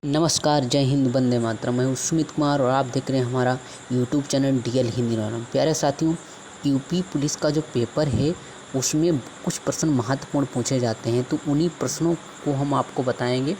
नमस्कार, जय हिंद, वंदे मातरम। मैं हूँ सुमित कुमार और आप देख रहे हैं हमारा YouTube channel DL Hindi norm. प्यारे साथियों, यूपी पुलिस का जो पेपर है उसमें कुछ प्रश्न महत्वपूर्ण पूछे जाते हैं, तो उन्हीं प्रश्नों को हम आपको बताएंगे।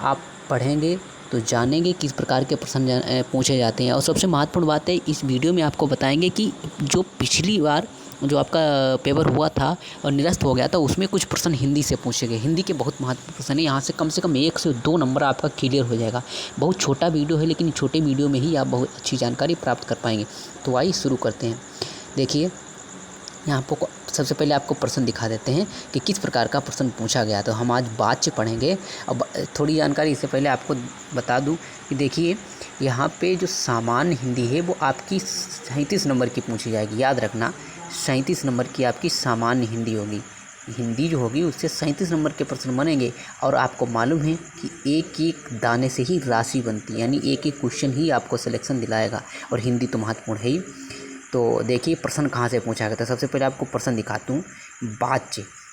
आप पढ़ेंगे तो जानेंगे किस प्रकार के प्रश्न पूछे जाते हैं। और सबसे महत्वपूर्ण बात है, इस वीडियो में आपको बताएंगे कि जो पिछली बार जो आपका पेपर हुआ था और निरस्त हो गया था, उसमें कुछ प्रश्न हिंदी से पूछे गए। हिंदी के बहुत महत्वपूर्ण प्रश्न है। यहाँ से कम 1 से 2 नंबर आपका क्लियर हो जाएगा। बहुत छोटा वीडियो है, लेकिन छोटे वीडियो में ही आप बहुत अच्छी जानकारी प्राप्त कर पाएंगे। तो आइए शुरू करते हैं। देखिए, यहाँ आपको सबसे पहले आपको प्रश्न दिखा देते हैं कि किस प्रकार का प्रश्न पूछा गया। तो हम आज वाच्य पढ़ेंगे। अब थोड़ी जानकारी इससे पहले आपको बता दूं कि देखिए, यहाँ पे जो सामान्य हिंदी है वो आपकी 37 नंबर की पूछी जाएगी। याद रखना, 37 नंबर की आपकी सामान्य हिंदी होगी। हिंदी जो होगी उससे 37 नंबर के प्रश्न बनेंगे। और आपको मालूम है कि एक एक दाने से ही राशि बनती है, यानी एक एक क्वेश्चन ही आपको सिलेक्शन दिलाएगा। और हिंदी तो महत्वपूर्ण है ही। तो देखिए, प्रश्न कहाँ से पूछा गया था। सबसे पहले आपको प्रश्न दिखाता हूँ।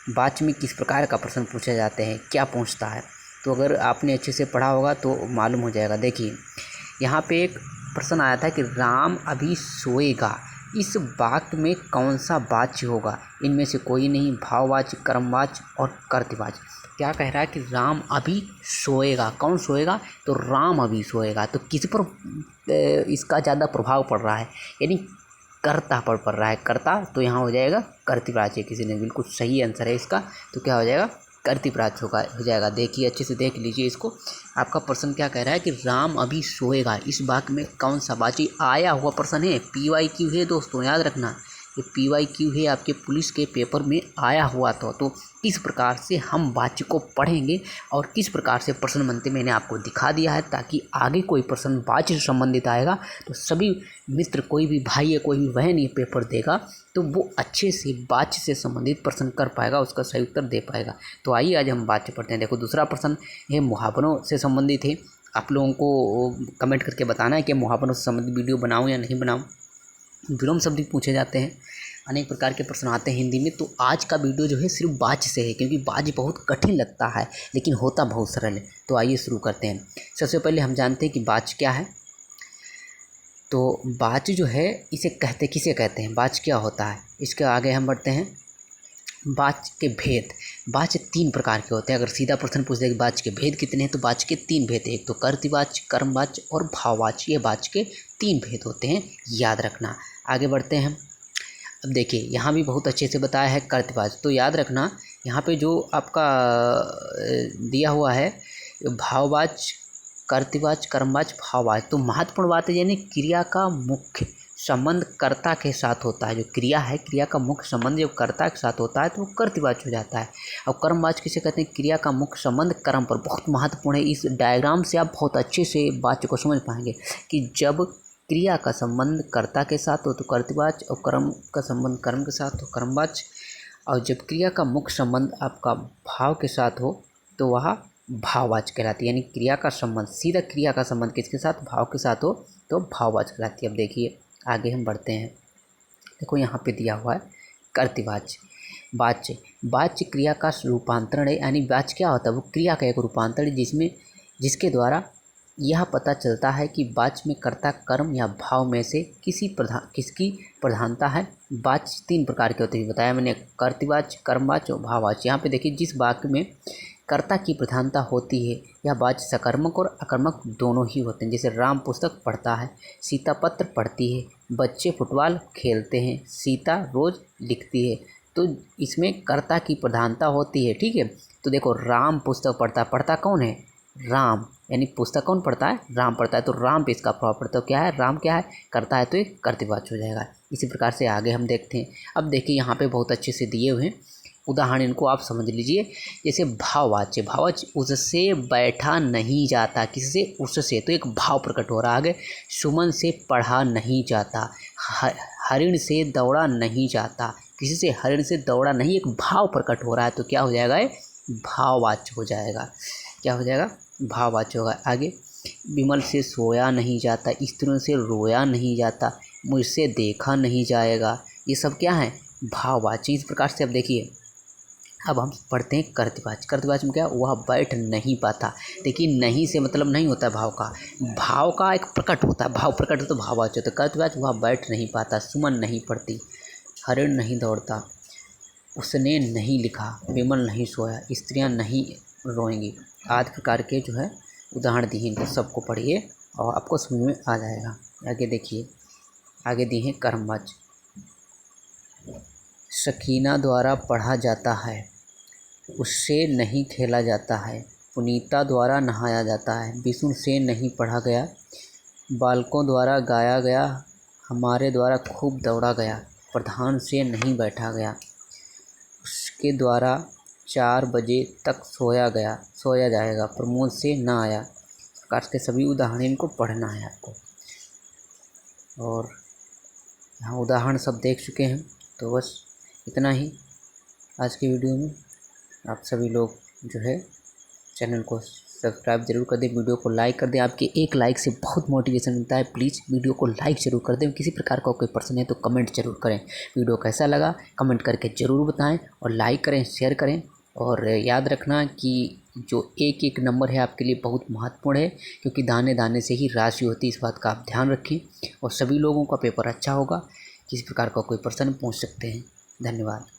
वाच्य में किस प्रकार का प्रश्न पूछे जाते हैं, क्या पूछता है। तो अगर आपने अच्छे से पढ़ा होगा तो मालूम हो जाएगा। देखिए, यहाँ पे एक प्रश्न आया था कि राम अभी सोएगा, इस वाक्य में कौन सा वाच्य होगा। इनमें से कोई नहीं। भाववाच्य, कर्मवाच्य और कर्तवाच्य। क्या कह रहा है कि राम अभी सोएगा। कौन सोएगा? तो राम अभी सोएगा। तो किस पर इसका ज़्यादा प्रभाव पड़ रहा है, यानी कर्ता पर पड़ रहा है। कर्ता तो यहाँ हो जाएगा कर्तवाच्य। किसी ने बिल्कुल सही आंसर है इसका। तो क्या हो जाएगा? कर्तवाच्य हो जाएगा। देखिए, अच्छे से देख लीजिए इसको। आपका प्रश्न क्या कह रहा है कि राम अभी सोएगा, इस वाक्य में कौन सा वाच्य। आया हुआ प्रश्न है, PYQ है दोस्तों, याद रखना। ये PYQ है, आपके पुलिस के पेपर में आया हुआ था। तो किस प्रकार से हम वाच्य को पढ़ेंगे और किस प्रकार से प्रश्न बनते मैंने आपको दिखा दिया है, ताकि आगे कोई प्रश्न वाच्य से संबंधित आएगा तो सभी मित्र, कोई भी भाई या कोई भी बहन ये पेपर देगा तो वो अच्छे से वाच्य से संबंधित प्रश्न कर पाएगा, उसका सही उत्तर दे पाएगा। तो आइए आज हम वाच्य पढ़ते हैं। देखो, दूसरा प्रश्न है मुहावरों से संबंधित है। आप लोगों को कमेंट करके बताना है कि मुहावरों से संबंधित वीडियो बनाऊं या नहीं बनाऊं। विलोम शब्द भी पूछे जाते हैं, अनेक प्रकार के प्रश्न आते हैं हिंदी में। तो आज का वीडियो जो है सिर्फ वाच्य से है, क्योंकि वाच्य बहुत कठिन लगता है लेकिन होता बहुत सरल है। तो आइए शुरू करते हैं। सबसे पहले हम जानते हैं कि वाच्य क्या है। तो वाच्य जो है, इसे किसे कहते हैं, वाच्य क्या होता है, इसके आगे हम बढ़ते हैं। वाच्य के भेद। वाच्य 3 प्रकार के होते हैं। अगर सीधा प्रश्न पूछ दे कि वाच्य के भेद कितने हैं, तो वाच्य के 3 भेद हैं। एक तो कर्तवाच्य, कर्मवाच्य और भाववाच्य। ये वाच्य के 3 भेद होते हैं, याद रखना। आगे बढ़ते हैं। अब देखिए, यहाँ भी बहुत अच्छे से बताया है कर्तवाच्य। तो याद रखना, यहाँ पे जो आपका दिया हुआ है भाववाच्य, कर्तवाच्य, कर्मवाच्य, भाववाच्य। तो महत्वपूर्ण बात है, यानी क्रिया का मुख्य संबंध कर्ता के साथ होता है। जो क्रिया है, क्रिया का मुख्य संबंध जब कर्ता के साथ होता है तो वो कर्तवाच्य हो जाता है। और कर्मवाच्य किसे कहते हैं? क्रिया का मुख्य संबंध कर्म पर। बहुत महत्वपूर्ण है। इस डायग्राम से आप बहुत अच्छे से वाच्य को समझ पाएंगे कि जब क्रिया का संबंध कर्ता के साथ हो तो कर्तवाच्य, और कर्म का संबंध कर्म के साथ हो कर्मवाच्य, और जब क्रिया का मुख्य संबंध आपका भाव के साथ हो तो वह भाववाच्य कहलाती है। यानी क्रिया का संबंध, सीधा क्रिया का संबंध किसके साथ? भाव के साथ हो तो भाववाच्य कहलाती है। अब देखिए, आगे हम बढ़ते हैं। देखो, यहाँ पे दिया हुआ है कर्तवाच्य। वाच्य क्रिया का रूपांतरण है। यानी वाच्य क्या होता है? वो क्रिया का एक रूपांतरण है जिसके द्वारा यह पता चलता है कि वाच्य में कर्ता, कर्म या भाव में से किसकी प्रधानता है। वाच्य 3 प्रकार के होते हैं, बताया मैंने, कर्तवाच्य, कर्मवाच्य और भाववाच्य। यहाँ पे देखिए, जिस वाक्य में कर्ता की प्रधानता होती है यह वाच्य सकर्मक और अकर्मक दोनों ही होते हैं। जैसे राम पुस्तक पढ़ता है, सीता पत्र पढ़ती है, बच्चे फुटबॉल खेलते हैं, सीता रोज लिखती है। तो इसमें कर्ता की प्रधानता होती है, ठीक है। तो देखो, राम पुस्तक पढ़ता है, पढ़ता कौन है? राम। यानी पुस्तक कौन पढ़ता है? राम पढ़ता है। तो राम पे इसका प्रभाव पड़ता है। क्या है? राम क्या है? करता है, तो एक कर्तवाच्य हो जाएगा। इसी प्रकार से आगे हम देखते हैं। अब देखिए, यहाँ पे बहुत अच्छे से दिए हुए हैं उदाहरण, इनको आप समझ लीजिए। जैसे भाववाच्य, उससे बैठा नहीं जाता। किससे? उससे। तो एक भाव प्रकट हो रहा है। आगे, सुमन से पढ़ा नहीं जाता, हरिण से दौड़ा नहीं जाता। किसी से? हरिण से दौड़ा नहीं, एक भाव प्रकट हो रहा है। तो क्या हो जाएगा? ये भाववाच्य हो जाएगा। क्या हो जाएगा? भाववाच्य होगा। आगे, विमल से सोया नहीं जाता, स्त्रियों से रोया नहीं जाता, मुझसे देखा नहीं जाएगा। ये सब क्या है? भाववाच्य। इस प्रकार से अब देखिए, अब हम पढ़ते हैं कर्तवाच। कर्तवाच में क्या, वह बैठ नहीं पाता। देखिए नहीं से मतलब नहीं होता है भाव का, भाव का एक प्रकट होता है, भाव प्रकट हो तो भाववाचक होता है। कर्तवाच वह बैठ नहीं पाता, सुमन नहीं पड़ती, हरिण नहीं दौड़ता, उसने नहीं लिखा, विमल नहीं सोया, स्त्रियां नहीं रोएंगी, आदि प्रकार के जो है उदाहरण दिए, इनको सबको पढ़िए और आपको समझ में आ जाएगा। आगे देखिए, आगे दिए हैं कर्मवाच। सकीना द्वारा पढ़ा जाता है, उससे नहीं खेला जाता है, पुनीता द्वारा नहाया जाता है, विष्णु से नहीं पढ़ा गया, बालकों द्वारा गाया गया, हमारे द्वारा खूब दौड़ा गया, प्रधान से नहीं बैठा गया, उसके द्वारा 4 बजे तक सोया जाएगा, प्रमोद से ना आया। इस प्रकार के सभी उदाहरण इनको पढ़ना है आपको। और यहाँ उदाहरण सब देख चुके हैं, तो बस इतना ही आज की वीडियो में। आप सभी लोग जो है चैनल को सब्सक्राइब जरूर कर दें, वीडियो को लाइक कर दें। आपके एक लाइक से बहुत मोटिवेशन मिलता है। प्लीज़ वीडियो को लाइक ज़रूर कर दें। किसी प्रकार का कोई प्रश्न है तो कमेंट जरूर करें। वीडियो कैसा लगा कमेंट करके ज़रूर बताएं और लाइक करें, शेयर करें। और याद रखना कि जो एक एक नंबर है आपके लिए बहुत महत्वपूर्ण है, क्योंकि दाने दाने से ही राशि होती है। इस बात का आप ध्यान रखें और सभी लोगों का पेपर अच्छा होगा। किसी प्रकार का कोई प्रश्न पूछ सकते हैं। धन्यवाद।